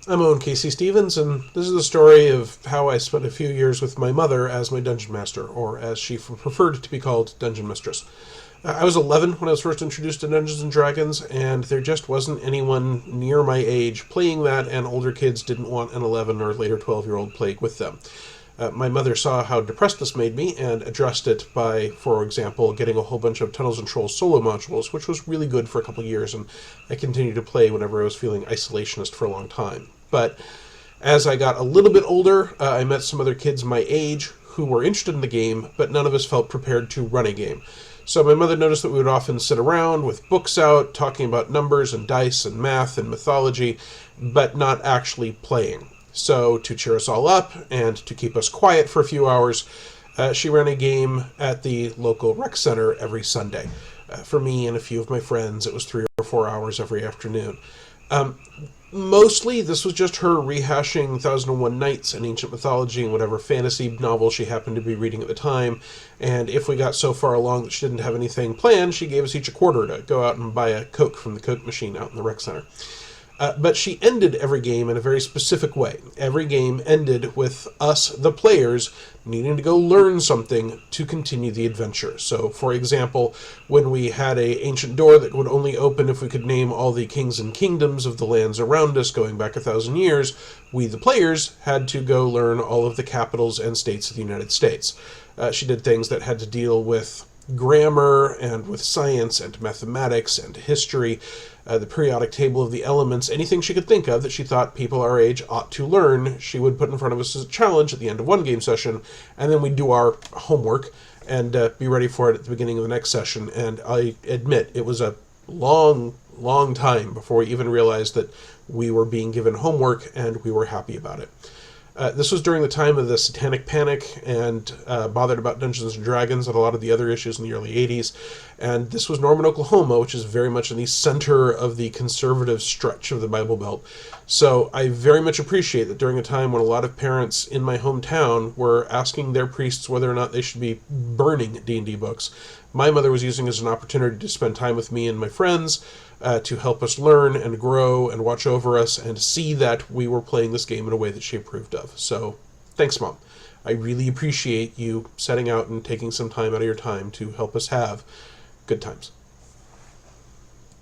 I'm Owen Casey Stevens, and this is the story of how I spent a few years with my mother as my dungeon master, or as she preferred to be called, dungeon mistress. I was 11 when I was first introduced to Dungeons and Dragons, and there just wasn't anyone near my age playing that, and older kids didn't want an 11 or later 12-year-old playing with them. My mother saw how depressed this made me and addressed it by, for example, getting a whole bunch of Tunnels and Trolls solo modules, which was really good for a couple of years, and I continued to play whenever I was feeling isolationist for a long time. But as I got a little bit older, I met some other kids my age who were interested in the game, but none of us felt prepared to run a game. So my mother noticed that we would often sit around with books out, talking about numbers and dice and math and mythology, but not actually playing. So, to cheer us all up and to keep us quiet for a few hours, she ran a game at the local rec center every Sunday. For me and a few of my friends, it was 3 or 4 hours every afternoon. Mostly, this was just her rehashing 1001 Nights and ancient mythology and whatever fantasy novel she happened to be reading at the time. And if we got so far along that she didn't have anything planned, she gave us each a quarter to go out and buy a Coke from the Coke machine out in the rec center. But she ended every game in a very specific way. Every game ended with us, the players, needing to go learn something to continue the adventure. So, for example, when we had a ancient door that would only open if we could name all the kings and kingdoms of the lands around us going back 1,000 years, we, the players, had to go learn all of the capitals and states of the United States. She did things that had to deal with grammar and with science and mathematics and history, the periodic table of the elements, anything she could think of that she thought people our age ought to learn, she would put in front of us as a challenge at the end of one game session, and then we'd do our homework and be ready for it at the beginning of the next session. And I admit, it was a long time before we even realized that we were being given homework, and we were happy about it. This was during the time of the Satanic Panic and bothered about Dungeons & Dragons and a lot of the other issues in the early 80s. And this was Norman, Oklahoma, which is very much in the center of the conservative stretch of the Bible Belt. So I very much appreciate that during a time when a lot of parents in my hometown were asking their priests whether or not they should be burning D&D books, my mother was using it as an opportunity to spend time with me and my friends, to help us learn and grow and watch over us and see that we were playing this game in a way that she approved of. So, thanks, Mom. I really appreciate you setting out and taking some time out of your time to help us have good times.